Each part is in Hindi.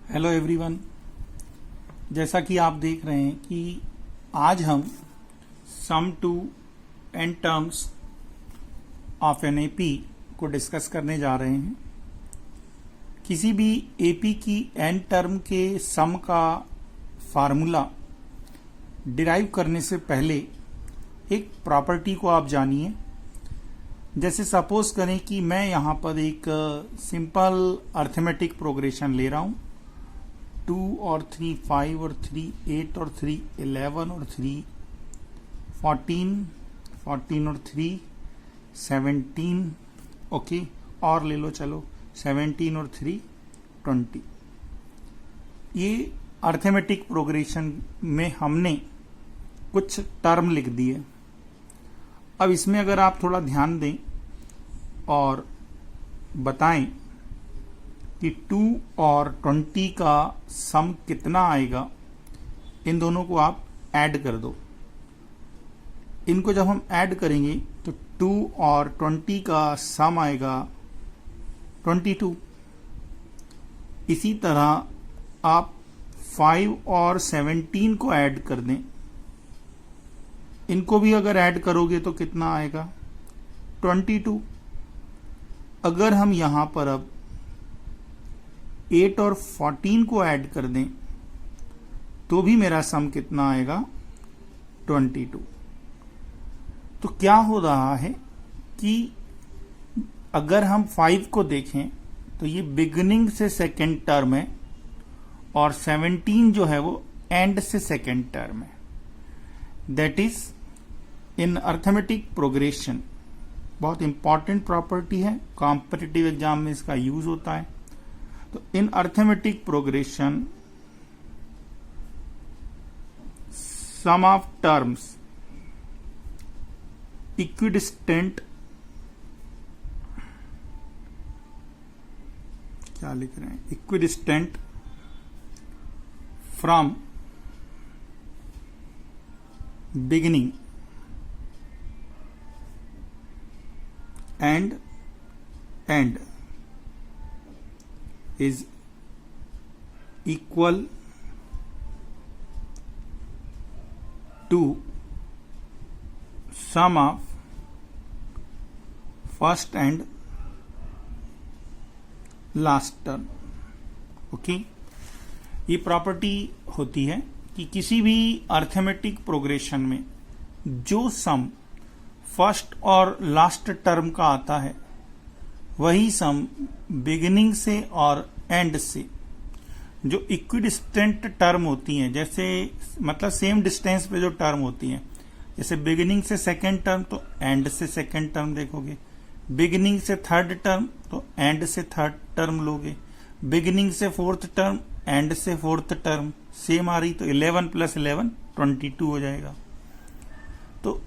Hello everyone. जैसा कि आप देख रहे हैं कि आज हम sum to n terms of an AP को डिस्कस करने जा रहे हैं। किसी भी एपी की एन टर्म के सम का फार्मूला डिराइव करने से पहले एक प्रॉपर्टी को आप जानिए। जैसे सपोज करें कि मैं यहाँ पर एक सिंपल अर्थमेटिक प्रोग्रेशन ले रहा हूँ। 2 और 3 5 और 3 8 और 3 11 और 3 14 14 और 3 17 ओके, और ले लो चलो 17 और 3 20। ये अर्थमेटिक प्रोग्रेशन में हमने कुछ टर्म लिख दिए। अब इसमें अगर आप थोड़ा ध्यान दें और बताएं कि 2 और 20 का सम कितना आएगा, इन दोनों को आप ऐड कर दो। इनको जब हम ऐड करेंगे तो 2 और 20 का सम आएगा 22। इसी तरह आप 5 और 17 को ऐड कर दें। इनको भी अगर ऐड करोगे तो कितना आएगा 22। अगर हम यहां पर अब 8 और 14 को ऐड कर दें तो भी मेरा सम कितना आएगा 22। तो क्या हो रहा है कि अगर हम 5 को देखें तो ये बिगिनिंग से सेकेंड टर्म है और 17 जो है वो एंड से सेकेंड टर्म है। That is in arithmetic progression बहुत इंपॉर्टेंट प्रॉपर्टी है, कॉम्पिटिटिव एग्जाम में इसका यूज होता है। तो in arithmetic progression sum of terms equidistant, क्या लिख रहे हैं, equidistant from beginning and end is equal to sum of first and last term। Okay, ये प्रॉपर्टी होती है कि किसी भी अर्थमेटिक प्रोग्रेशन में जो सम फर्स्ट और लास्ट टर्म का आता है वही सम बिगिनिंग से और एंड से जो इक्विडिस्टेंट टर्म होती हैं, जैसे मतलब सेम डिस्टेंस पे जो टर्म होती हैं, जैसे बिगिनिंग से सेकेंड टर्म तो एंड से सेकेंड टर्म देखोगे, बिगिनिंग से थर्ड टर्म तो एंड से थर्ड टर्म लोगे, बिगिनिंग से फोर्थ टर्म एंड से फोर्थ टर्म सेम आ रही तो 11 + 11 22 हो जाएगा। तो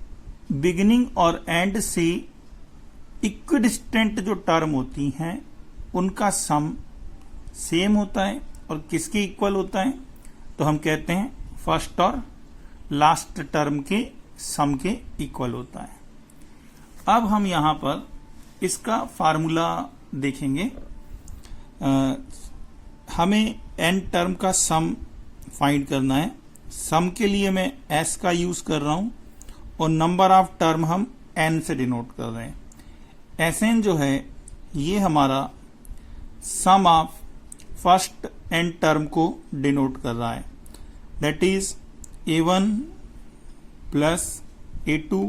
बिगिनिंग और एंड से इक्विडिस्टेंट जो टर्म होती हैं उनका सम सेम होता है और किसके इक्वल होता है, तो हम कहते हैं फर्स्ट और लास्ट टर्म के सम के इक्वल होता है। अब हम यहां पर इसका फार्मूला देखेंगे। हमें एन टर्म का सम फाइंड करना है। सम के लिए मैं एस का यूज कर रहा हूं और नंबर ऑफ टर्म हम एन से डिनोट कर रहे हैं। एस एन जो है ये हमारा sum of first n term को डिनोट कर रहा है। That is A1 plus A2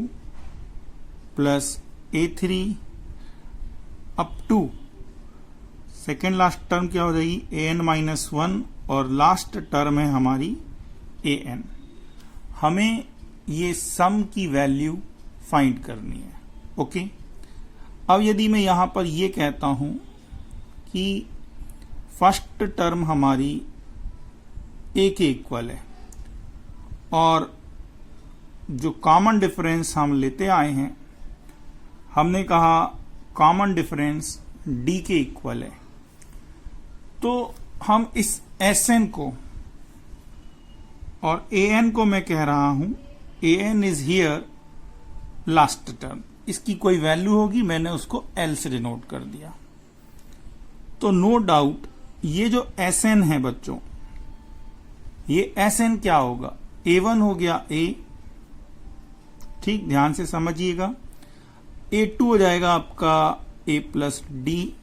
plus A3 up to second last term क्या हो जाएगी AN-1 और लास्ट टर्म है हमारी AN। हमें ये सम की वैल्यू फाइंड करनी है। ओके, अब यदि मैं यहां पर ये कहता हूं कि फर्स्ट टर्म हमारी A के इक्वल है और जो कॉमन डिफरेंस हम लेते आए हैं, हमने कहा कॉमन डिफरेंस D के इक्वल है, तो हम इस Sn को और An को मैं कह रहा हूं An is here last term, इसकी कोई वैल्यू होगी, मैंने उसको L से डिनोट कर दिया। तो नो डाउट ये जो Sn है बच्चों, ये Sn क्या होगा, A1 हो गया A, ठीक, ध्यान से समझिएगा। A2 हो जाएगा आपका A प्लस डी,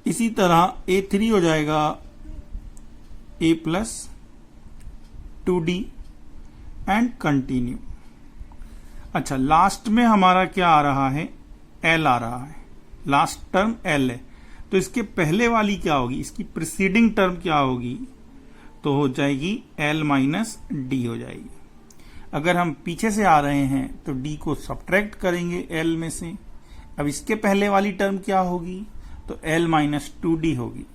इसी तरह A3 हो जाएगा A plus 2D and continue. अच्छा, लास्ट में हमारा क्या आ रहा है, L आ रहा है, लास्ट टर्म L है, तो इसके पहले वाली क्या होगी, इसकी प्रीसीडिंग टर्म क्या होगी, तो हो जाएगी L माइनस डी हो जाएगी। अगर हम पीछे से आ रहे हैं तो D को सब्ट्रैक्ट करेंगे L में से। अब इसके पहले वाली टर्म क्या होगी, तो L माइनस 2D होगी।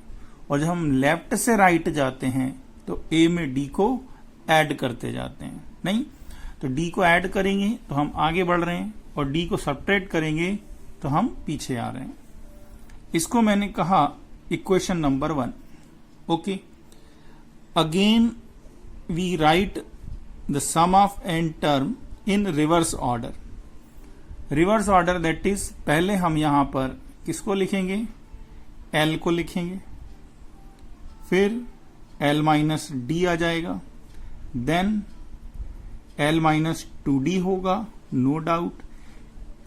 और जब हम लेफ्ट से राइट जाते हैं तो A में D को ऐड करते जाते हैं, नहीं तो D को ऐड करेंगे तो हम आगे बढ़ रहे हैं, और D को सब्ट्रैक्ट करेंगे तो हम पीछे आ रहे हैं। इसको मैंने कहा equation number 1। Okay, again we write the sum of n term in reverse order. Reverse order that is, पहले हम यहां पर किसको लिखेंगे, L को लिखेंगे, फिर L माइनस डी आ जाएगा, देन L माइनस 2D होगा, नो डाउट,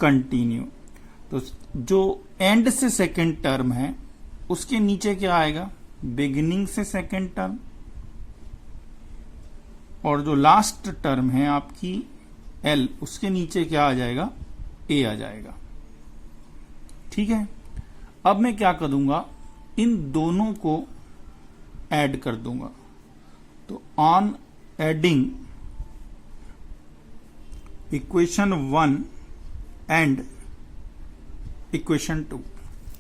कंटिन्यू। तो जो एंड से सेकेंड टर्म है उसके नीचे क्या आएगा, बिगिनिंग से सेकेंड टर्म, और जो लास्ट टर्म है आपकी L, उसके नीचे क्या आ जाएगा, A आ जाएगा। ठीक है, अब मैं क्या करूंगा, इन दोनों को ऐड कर दूंगा। तो on adding equation 1 and equation 2,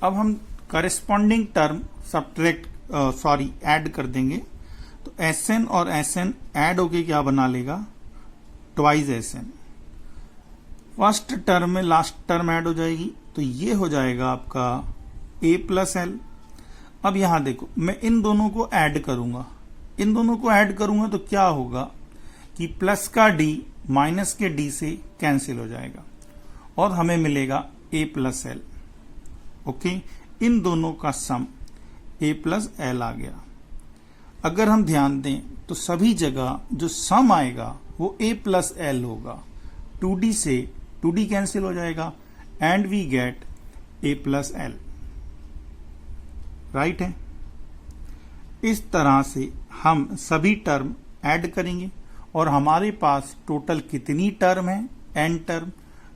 अब हम करेस्पॉन्डिंग टर्म सब्ट्रैक्ट ऐड कर देंगे। तो Sn और Sn ऐड होके क्या बना लेगा, ट्वाइस Sn। फर्स्ट टर्म में लास्ट टर्म ऐड हो जाएगी, तो ये हो जाएगा आपका A प्लस L। अब यहां देखो, मैं इन दोनों को ऐड करूंगा, इन दोनों को ऐड करूंगा तो क्या होगा कि प्लस का D माइनस के D से कैंसिल हो जाएगा और हमें मिलेगा A प्लस L। ओके, इन दोनों का सम A प्लस L आ गया। अगर हम ध्यान दें तो सभी जगह जो सम आएगा वो A प्लस L होगा, 2D से 2D कैंसिल हो जाएगा and we get A plus L, right है। इस तरह से हम सभी टर्म ऐड करेंगे और हमारे पास टोटल कितनी टर्म है, n टर्म।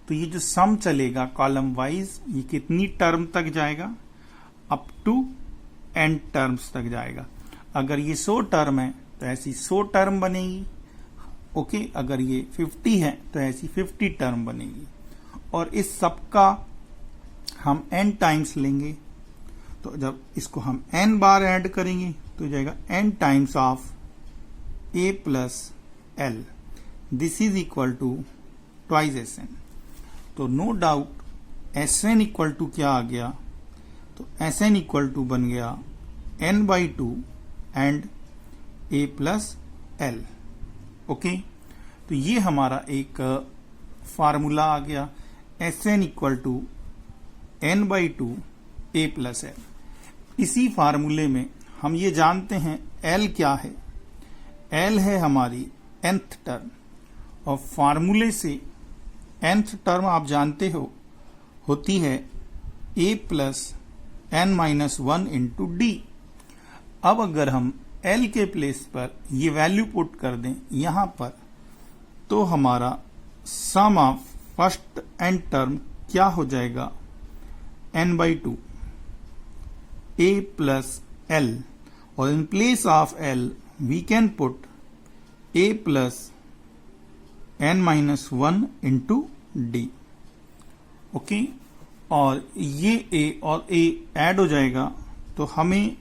तो ये जो सम चलेगा कॉलम वाइज, ये कितनी टर्म तक जाएगा, अप टू n टर्म्स तक जाएगा। अगर ये 100 टर्म है तो ऐसी 100 टर्म बनेगी। ओके, अगर ये 50 है तो ऐसी 50 टर्म बनेगी, और इस सब का हम n टाइम्स लेंगे। तो जब इसको हम n बार ऐड करेंगे तो जाएगा n times of A plus L, this is equal to twice Sn। तो no doubt Sn equal to क्या आ गया, तो Sn इक्वल टू बन गया n/2 and A plus L। Okay, तो ये हमारा एक फार्मूला आ गया, Sn equal to n/2 A plus L। इसी फार्मूले में हम ये जानते हैं L क्या है, L है हमारी nth टर्म, और फार्मूले से nth टर्म आप जानते हो होती है A plus n minus 1 into D. अब अगर हम L के प्लेस पर ये वैल्यू पुट कर दें यहां पर, तो हमारा sum of first n term क्या हो जाएगा, n/2 A प्लस L, और in place of L we can put A plus n minus 1 into d. Okay, और ये A और A ऐड हो जाएगा, तो हमें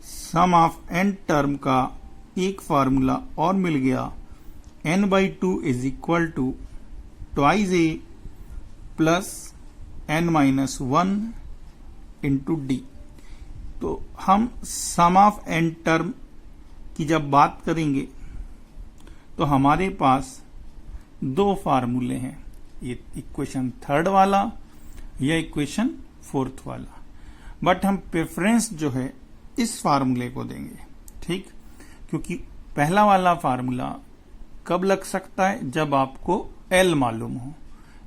सम ऑफ n टर्म का एक फार्मूला और मिल गया, n/2 is equal to twice A plus n minus 1 into d. तो हम सम ऑफ n टर्म की जब बात करेंगे तो हमारे पास दो फार्मूले हैं, ये इक्वेशन 3rd वाला या इक्वेशन 4th वाला। बट हम प्रेफरेंस जो है इस फार्मूले को देंगे, ठीक, क्योंकि पहला वाला फार्मूला कब लग सकता है, जब आपको एल मालूम हो,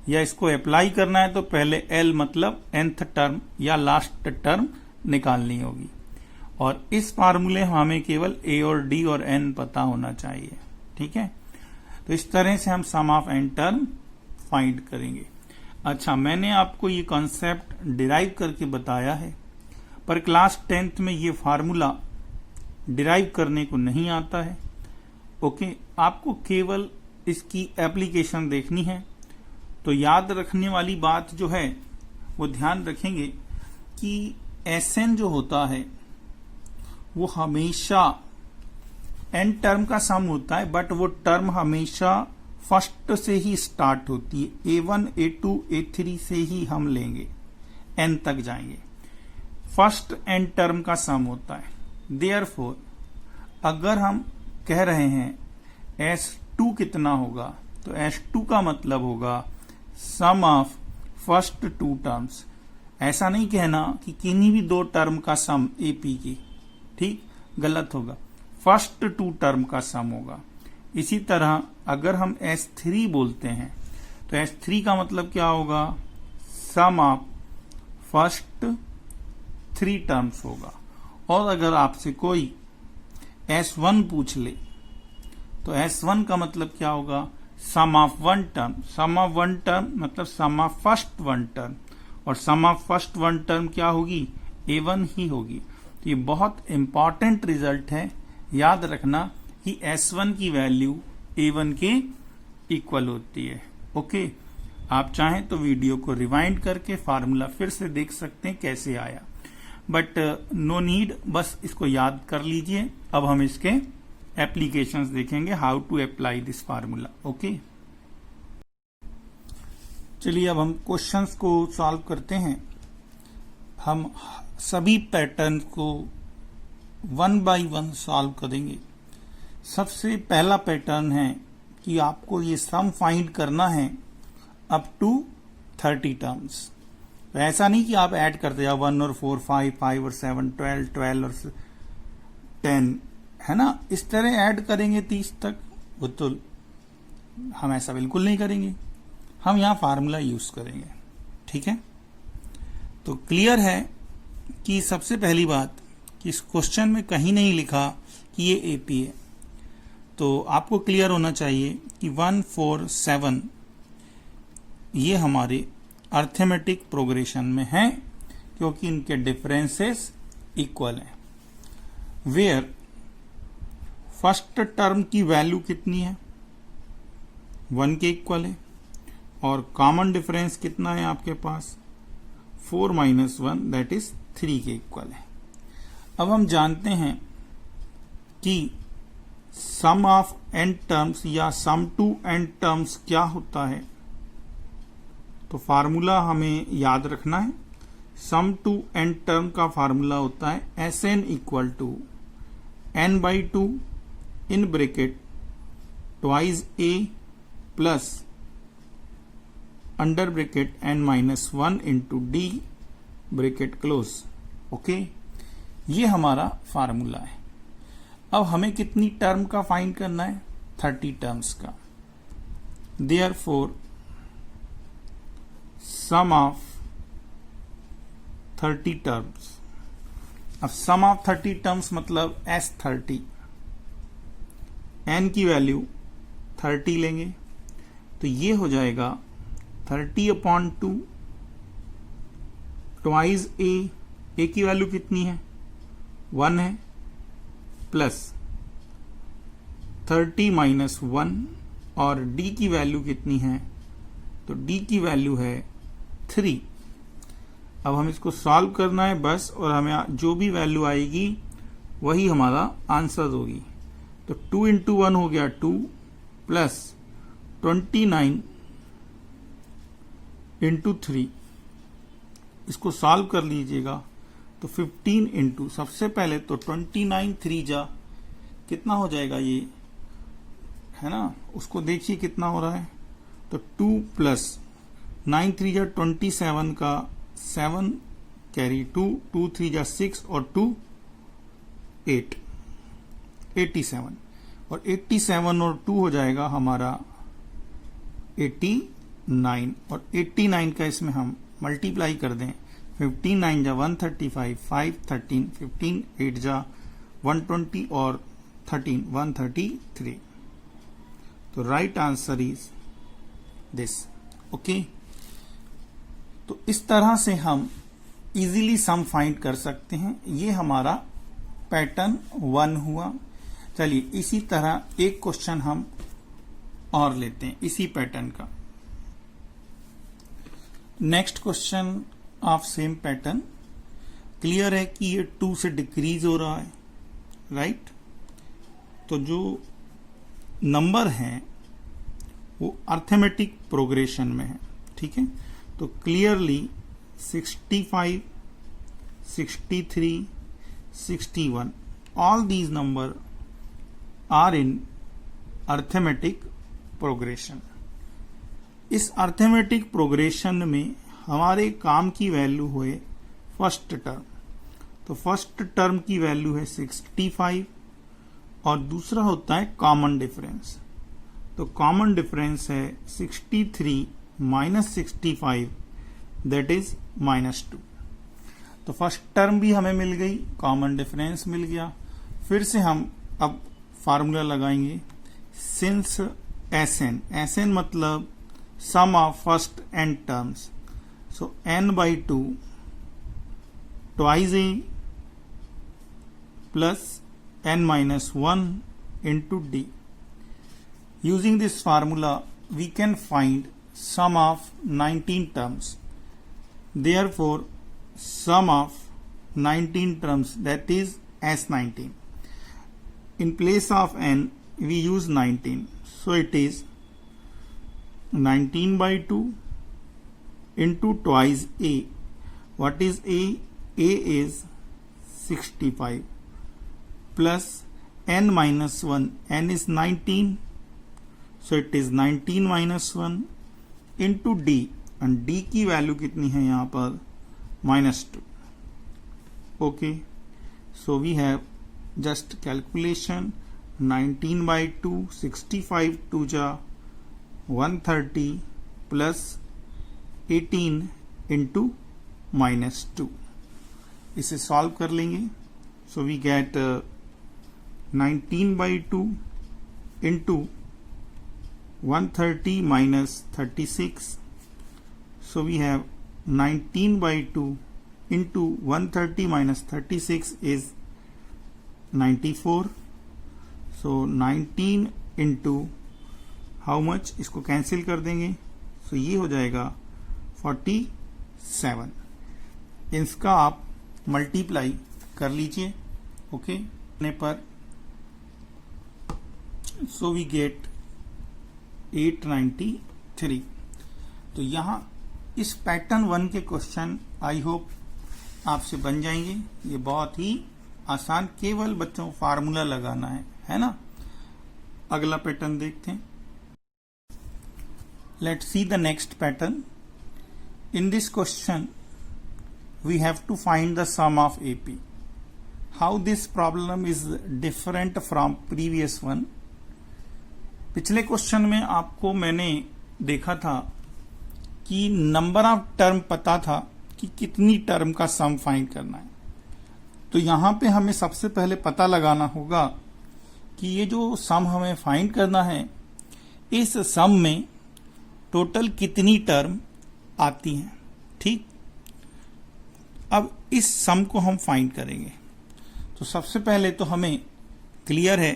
या इसको अप्लाई करना है तो पहले एल मतलब nth टर्म या लास्ट टर्म निकालनी होगी, और इस फार्मूले हमें केवल ए और डी और एन पता होना चाहिए, ठीक है। तो इस तरह से हम सम ऑफ एन टर्म फाइंड करेंगे। अच्छा, मैंने आपको ये कॉन्सेप्ट डिराइव करके बताया है, पर क्लास 10th में ये फार्मूला डिराइव करने को नहीं आता है। ओके, आपको केवल इसकी एप्लीकेशन देखनी है। तो याद रखने वाली बात जो है वो ध्यान रखेंगे कि एसएन जो होता है वो हमेशा एन टर्म का सम होता है, बट वो टर्म हमेशा फर्स्ट से ही स्टार्ट होती है। A1, A2, A3 से ही हम लेंगे, एन तक जाएंगे। फर्स्ट एन टर्म का सम होता है। देयरफॉर अगर हम कह रहे हैं S2 कितना होगा, तो S2 का मतलब होगा sum of first to terms. ऐसा नहीं कहना कि किन्हीं भी दो टर्म का सम एपी की, ठीक, गलत होगा। फर्स्ट टू टर्म का सम होगा। इसी तरह अगर हम S3 बोलते हैं तो S3 का मतलब क्या होगा, सम ऑफ फर्स्ट 3 टर्म्स होगा। और अगर आपसे कोई S1 पूछ ले तो S1 का मतलब क्या होगा, sum of 1 term. Sum of 1 term मतलब सम ऑफ फर्स्ट 1 टर्म, और सम ऑफ फर्स्ट 1 टर्म क्या होगी, A1 ही होगी। तो ये बहुत इंपॉर्टेंट रिजल्ट है, याद रखना कि S1 की वैल्यू A1 के इक्वल होती है। ओके, आप चाहें तो वीडियो को रिवाइंड करके फार्मूला फिर से देख सकते हैं कैसे आया, बट नो नीड, बस इसको याद कर लीजिए। अब हम इसके एप्लीकेशंस देखेंगे, how to apply this formula. Okay, चलिए अब हम क्वेश्चंस को सॉल्व करते हैं। हम सभी पैटर्न को 1 बाय 1 सॉल्व करेंगे। सबसे पहला पैटर्न है कि आपको ये सम फाइंड करना है अप टू 30 टर्म्स। तो ऐसा नहीं कि आप ऐड करते जाओ 1 और 4, 5 और 7, 12 और 10, है ना, इस तरह ऐड करेंगे 30 तक। वो तो हम ऐसा बिल्कुल नहीं करेंगे, हम यहां फार्मूला यूज करेंगे, ठीक है। तो क्लियर है कि सबसे पहली बात कि इस क्वेश्चन में कहीं नहीं लिखा कि ये एपी है, तो आपको क्लियर होना चाहिए कि 1, 4, 7 ये हमारे अर्थमेटिक प्रोग्रेशन में हैं, क्योंकि इनके डिफरेंसेस इक्वल हैं। वेयर फर्स्ट टर्म की वैल्यू कितनी है, 1 के इक्वल है, और कॉमन डिफरेंस कितना है आपके पास, 4 - 1 दैट इज 3 के इक्वल है। अब हम जानते हैं कि सम ऑफ n टर्म्स या सम टू n टर्म्स क्या होता है। तो फार्मूला हमें याद रखना है। सम टू n टर्म का फार्मूला होता है Sn equal to n/2 in bracket twice a plus under bracket n-1 into d bracket close. Okay, ये हमारा फार्मूला है। अब हमें कितनी टर्म का फाइंड करना है, 30 टर्म्स का। Therefore sum of 30 terms. अब सम ऑफ 30 टर्म्स मतलब S30, n की वैल्यू 30 लेंगे, तो ये हो जाएगा 30/2 ट्वाइस a की वैल्यू कितनी है, 1 है, प्लस 30 - 1, और d की वैल्यू कितनी है, तो d की वैल्यू है 3। अब हम इसको सॉल्व करना है बस, और हमें जो भी वैल्यू आएगी वही हमारा आंसर होगी। तो 2 × 1 हो गया 2, प्लस 29 × 3, इसको सॉल्व कर लीजिएगा तो 15 × सबसे पहले तो 29 3 जा कितना हो जाएगा, ये है ना, उसको देखिए कितना हो रहा है। तो 2 + 9 3 जा 27 का 7 कैरी 2, 2 3 जा 6 और 2 8, 87 और 87 और 2 हो जाएगा हमारा 89 और 89 का इसमें हम मल्टीप्लाई कर दें 15 9 जा 135, 5 13, 15 8 जा 120 और 13 133. तो right answer is this. Okay, तो इस तरह से हम इजीली सम फाइंड कर सकते हैं. ये हमारा पैटर्न 1 हुआ. चलिए इसी तरह एक क्वेश्चन हम और लेते हैं इसी पैटर्न का. Next question of same pattern. Clear है कि ये 2 से डिक्रीज हो रहा है, राइट? तो जो नंबर है वो अर्थमेटिक प्रोग्रेशन में है, ठीक है? तो clearly 65, 63, 61 all these number are in arithmetic progression. इस अर्थमेटिक प्रोग्रेशन में हमारे काम की वैल्यू हुए फर्स्ट टर्म. तो फर्स्ट टर्म की वैल्यू है 65 और दूसरा होता है कॉमन डिफरेंस. तो कॉमन डिफरेंस है 63 माइनस 65, दैट इज -2. तो फर्स्ट टर्म भी हमें मिल गई, कॉमन डिफरेंस मिल गया. फिर से हम अब फार्मूला लगाएंगे. सिंस SN मतलब sum of first n terms, so n by 2 twice a plus n minus 1 into d. Using this formula we can find sum of 19 terms. Therefore sum of 19 terms, that is S19. In place of n we use 19, so it is 19 by 2 into twice a. What is a? A is 65 plus n minus 1. N is 19, so it is 19 minus 1 into d. and d की वैल्यू कितनी है यहाँ पर? -2. Okay, so we have just calculation. 19 by 2, 65 2 जा 130 plus 18 into -2. इसे सॉल्व कर लेंगे. So we get 19 by 2 into 130 minus 36. So we have 19 by 2 into 130 minus 36 is 94. So 19 into how much? इसको कैंसिल कर देंगे. So ये हो जाएगा 47. इसका आप मल्टीप्लाई कर लीजिए. ओके, पर सो वी गेट 893. तो यहाँ इस पैटर्न 1 के क्वेश्चन आई होप आपसे बन जाएंगे. ये बहुत ही आसान, केवल बच्चों फार्मूला लगाना है ना? अगला पैटर्न देखते हैं. Let's see the next pattern. In this question we have to find the sum of AP. How this problem is different from previous one? पिछले क्वेश्चन में आपको मैंने देखा था कि नंबर ऑफ टर्म पता था कि कितनी टर्म का सम फाइंड करना है. तो यहां पे हमें सबसे पहले पता लगाना होगा कि ये जो सम हमें फाइंड करना है, इस सम में टोटल कितनी टर्म आती हैं. ठीक, अब इस सम को हम फाइंड करेंगे. तो सबसे पहले तो हमें क्लियर है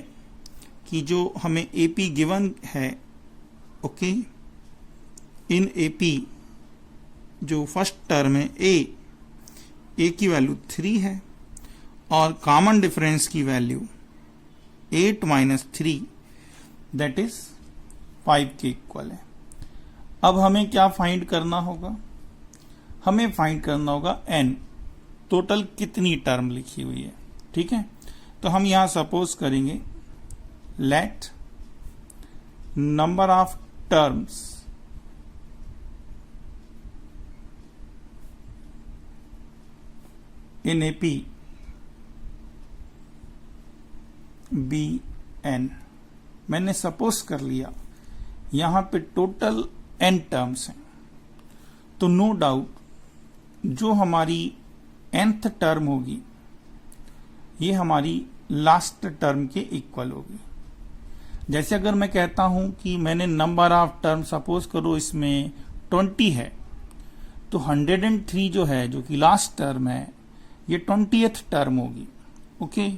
कि जो हमें एपी गिवन है, ओके, इन एपी जो फर्स्ट टर्म है ए की वैल्यू 3 है और कॉमन डिफरेंस की वैल्यू 8 माइनस 3 दैट इज 5 के इक्वल है. अब हमें क्या फाइंड करना होगा? हमें फाइंड करना होगा n, टोटल कितनी टर्म लिखी हुई है. ठीक है, तो हम यहां सपोज करेंगे let number of terms in A P be n. मैंने सपोज कर लिया यहां पे टोटल n टर्म्स हैं, तो नो डाउट जो हमारी nth टर्म होगी ये हमारी लास्ट टर्म के इक्वल होगी। जैसे अगर मैं कहता हूं कि मैंने नंबर ऑफ टर्म सपोज करो इसमें 20 है, तो 103 जो है, जो कि लास्ट टर्म है, ये 20th टर्म होगी। ओके,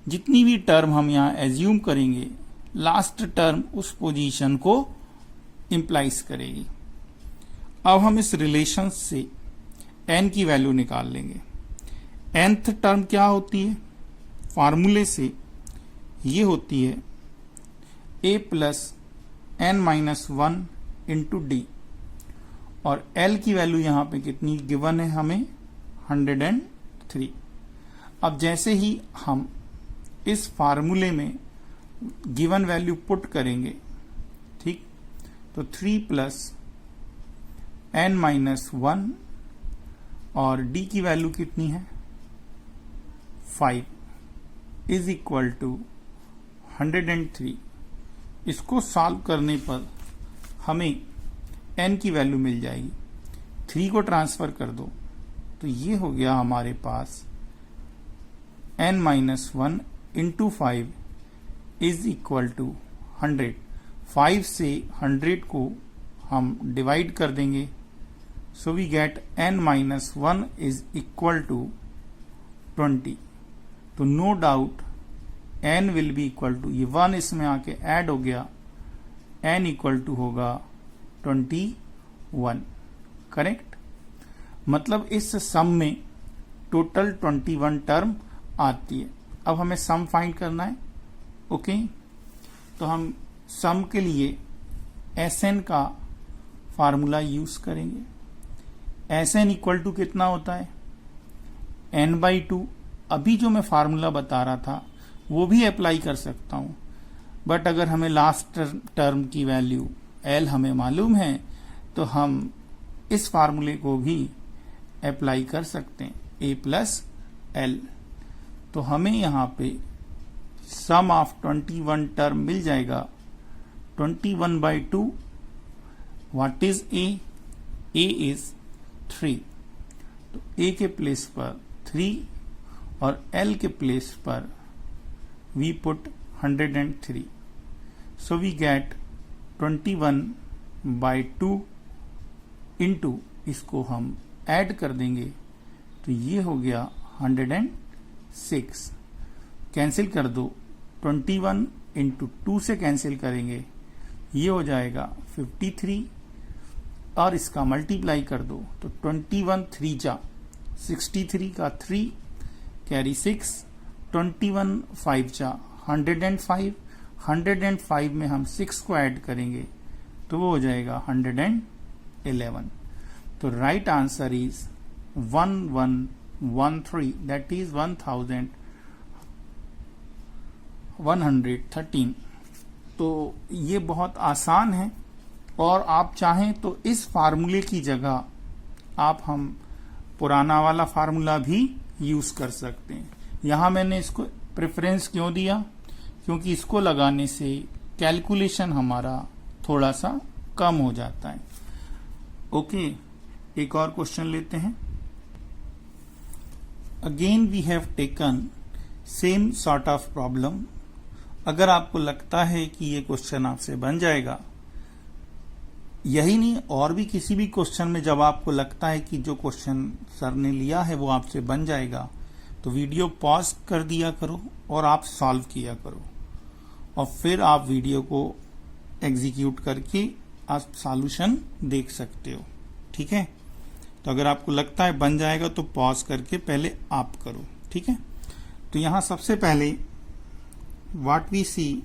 जितनी भी टर्म हम यहां एज्यूम करेंगे लास्ट टर्म उस पोजीशन को इंप्लाइज करेगी। अब हम इस रिलेशन से n की वैल्यू निकाल लेंगे। nth टर्म क्या होती है? फार्मूले से ये होती है a plus n minus 1 into d, और l की वैल्यू यहां पे कितनी गिवन है हमें? 103। अब जैसे ही हम इस फार्मूले में गिवन वैल्यू पुट करेंगे, ठीक, तो 3 प्लस n माइनस 1 और d की वैल्यू कितनी है? 5 इज इक्वल टू 103। इसको सॉल्व करने पर हमें n की वैल्यू मिल जाएगी। 3 को ट्रांसफर कर दो तो ये हो गया हमारे पास n minus 1 into 5 is equal to 100। 5 से 100 को हम डिवाइड कर देंगे, so we get n minus 1 is equal to 20। तो no doubt n will be equal to, ये 1 इसमें आके ऐड हो गया, n इक्वल टू होगा 21। करेक्ट? मतलब इस सम में टोटल 21 टर्म आती है। अब हमें सम फाइंड करना है। ओके, तो हम सम के लिए Sn का फार्मूला यूज करेंगे। Sn इक्वल टू कितना होता है? n/2। अभी जो मैं फार्मूला बता रहा था वो भी अप्लाई कर सकता हूं, बट अगर हमें लास्ट टर्म की वैल्यू l हमें मालूम है तो हम इस फार्मूले को भी अप्लाई कर सकते हैं, a प्लस l। तो हमें यहां पे सम ऑफ 21 टर्म मिल जाएगा। 21/2 what is a? a is 3, तो a के प्लेस पर 3 और l के प्लेस पर we put 103, so we get 21/2 into, इसको हम ऐड कर देंगे तो ये हो गया 106। कैंसिल कर दो, 21 इंटू 2 से कैंसिल करेंगे, ये हो जाएगा 53, और इसका मल्टीप्लाई कर दो तो 21 3 जा 63 का 3 कैरी 6, 21 5 जा 105, 105 में हम 6 को ऐड करेंगे तो वो हो जाएगा 111। तो right answer is 1113, that is 1113। तो ये बहुत आसान है, और आप चाहें तो इस फार्मूले की जगह आप हम पुराना वाला फार्मूला भी यूज कर सकते हैं। यहां मैंने इसको प्रेफरेंस क्यों दिया? क्योंकि इसको लगाने से कैलकुलेशन हमारा थोड़ा सा कम हो जाता है। ओके, एक और क्वेश्चन लेते हैं। Again we have taken same sort of problem. अगर आपको लगता है कि ये क्वेश्चन आपसे बन जाएगा, यही नहीं और भी किसी भी क्वेश्चन में जब आपको लगता है कि जो क्वेश्चन सर ने लिया है वो आपसे बन जाएगा, तो वीडियो पॉज कर दिया करो और आप सॉल्व किया करो, और फिर आप वीडियो को एग्जीक्यूट करके आप सॉल्यूशन देख सकते हो। ठीक है? तो अगर आपको लगता है बन जाएगा तो पॉज करके पहले आप करो। ठीक है? तो यहां सबसे पहले what we see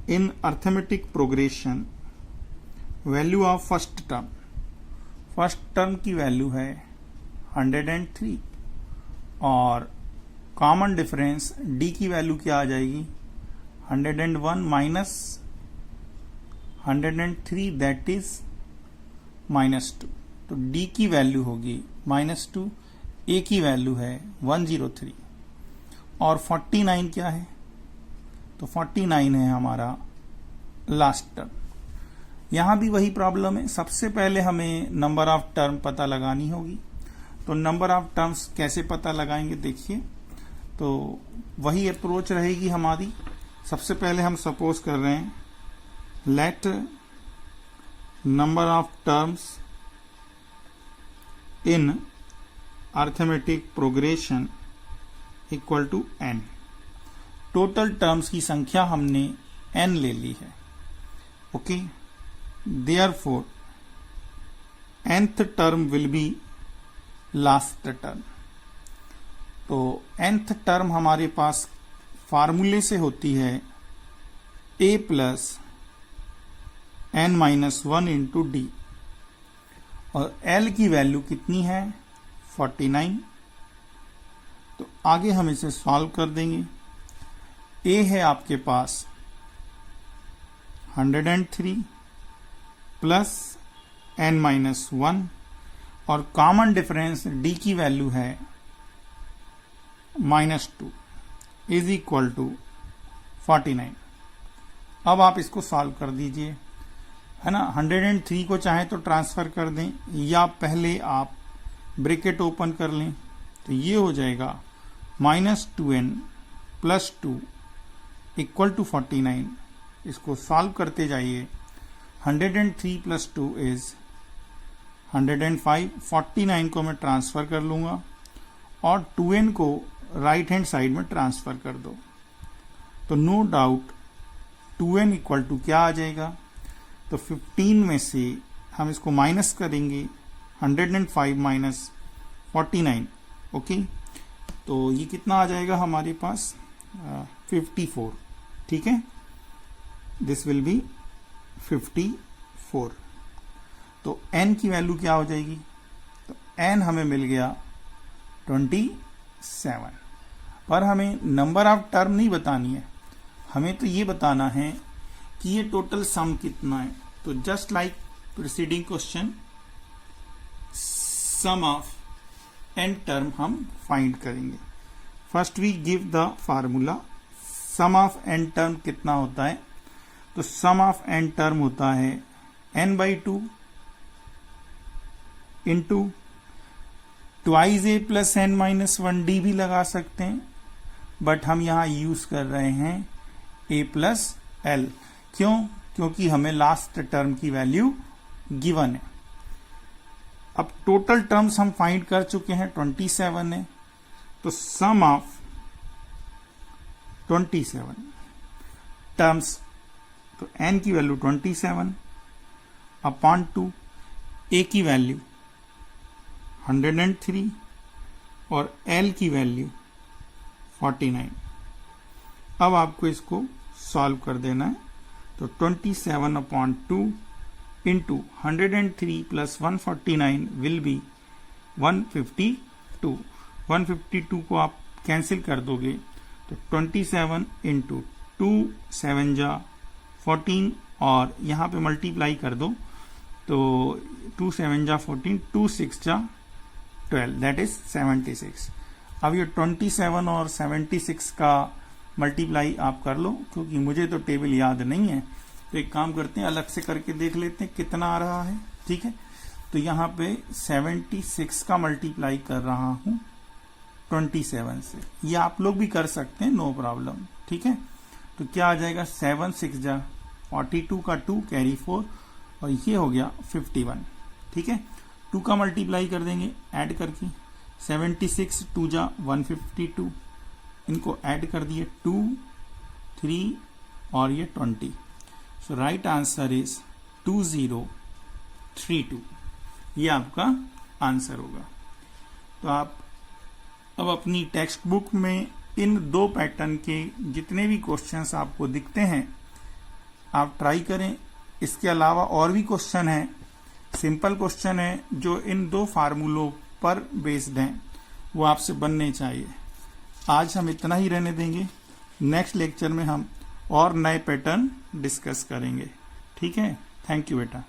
in arithmetic progression, value of first term. First term की वैल्यू है 103, और कॉमन डिफरेंस डी की वैल्यू क्या आ जाएगी? 101 माइनस 103, दैट इज -2। तो डी की वैल्यू होगी -2, ए की वैल्यू है 103 और 49 क्या है, तो 49 है हमारा लास्ट टर्म। यहां भी वही प्रॉब्लम है, सबसे पहले हमें नंबर ऑफ टर्म पता लगानी होगी। तो नंबर ऑफ टर्म्स कैसे पता लगाएंगे देखिए, तो वही अप्रोच रहेगी हमारी। सबसे पहले हम सपोज कर रहे हैं let number of terms in arithmetic progression equal to n। Total terms की संख्या हमने n ले ली है। Okay, therefore nth term will be last term. तो nth टर्म हमारे पास फार्मूले से होती है a plus n minus 1 into d, और l की वैल्यू कितनी है 49। तो आगे हम इसे सॉल्व कर देंगे। a है आपके पास 103 प्लस n माइनस 1, और कॉमन डिफरेंस d की वैल्यू है -2 इज इक्वल टू 49। अब आप इसको सॉल्व कर दीजिए, है ना। 103 को चाहे तो ट्रांसफर कर दें, या पहले आप ब्रैकेट ओपन कर लें, तो ये हो जाएगा -2n प्लस 2 इक्वल टू 49। इसको सॉल्व करते जाइए। 103 प्लस 2 इज 105। 49 को मैं ट्रांसफर कर लूंगा और 2n को राइट हैंड साइड में ट्रांसफर कर दो, तो no doubt 2n equal to क्या आ जाएगा, तो 15 में से हम इसको माइनस करेंगे, 105 माइनस 49। ओके, तो ये कितना आ जाएगा हमारे पास 54। ठीक है, दिस विल बी 54। तो n की वैल्यू क्या हो जाएगी, तो n हमें मिल गया 27। पर हमें नंबर ऑफ टर्म नहीं बतानी है, हमें तो ये बताना है कि ये टोटल सम कितना है। तो just like preceding question, sum of n term हम फाइंड करेंगे। First we give the formula. Sum of n term कितना होता है, तो सम ऑफ n टर्म होता है n/2 into twice a plus n minus 1d भी लगा सकते हैं, बट हम यहां यूज कर रहे हैं a प्लस l। क्यों? क्योंकि हमें लास्ट टर्म की वैल्यू गिवन है। अब टोटल टर्म्स हम फाइंड कर चुके हैं, 27 है, तो सम ऑफ 27 टर्म्स, तो n की वैल्यू 27 अपॉन 2, a की वैल्यू 103 और l की वैल्यू 49। अब आपको इसको सॉल्व कर देना है, तो 27 upon 2 into 103 plus 149 will be 152। 152 को आप कैंसिल कर दोगे, तो 27 इंटू 2 7 जा 14, और यहाँ पे मल्टीप्लाई कर दो, तो 2 7 जा 14, 2 6 जा 12, दैट इज 76। अब ये 27 और 76 का मल्टीप्लाई आप कर लो, क्योंकि मुझे तो टेबल याद नहीं है, तो एक काम करते हैं अलग से करके देख लेते हैं कितना आ रहा है। ठीक है, तो यहाँ पे 76 का मल्टीप्लाई कर रहा हूं 27 से, ये आप लोग भी कर सकते हैं, नो प्रॉब्लम। ठीक है, तो क्या आ जाएगा 7 6 जा 42 का 2 कैरी 4, और ये हो गया 51। ठीक है, 2 का मल्टीप्लाई कर देंगे ऐड करके, 76 2 जा 152, इनको ऐड कर दिए 2 3 और ये 20। सो राइट आंसर इज 2032। ये आपका आंसर होगा। तो आप अब अपनी टेक्स्ट बुक में इन 2 पैटर्न के जितने भी क्वेश्चंस आपको दिखते हैं आप ट्राई करें। इसके अलावा और भी क्वेश्चन है, सिंपल क्वेश्चन है जो इन 2 फार्मूलों पर बेस्ड हैं, वो आपसे बनने चाहिए। आज हम इतना ही रहने देंगे, नेक्स्ट लेक्चर में हम और नए पैटर्न डिस्कस करेंगे। ठीक है, थैंक यू बेटा।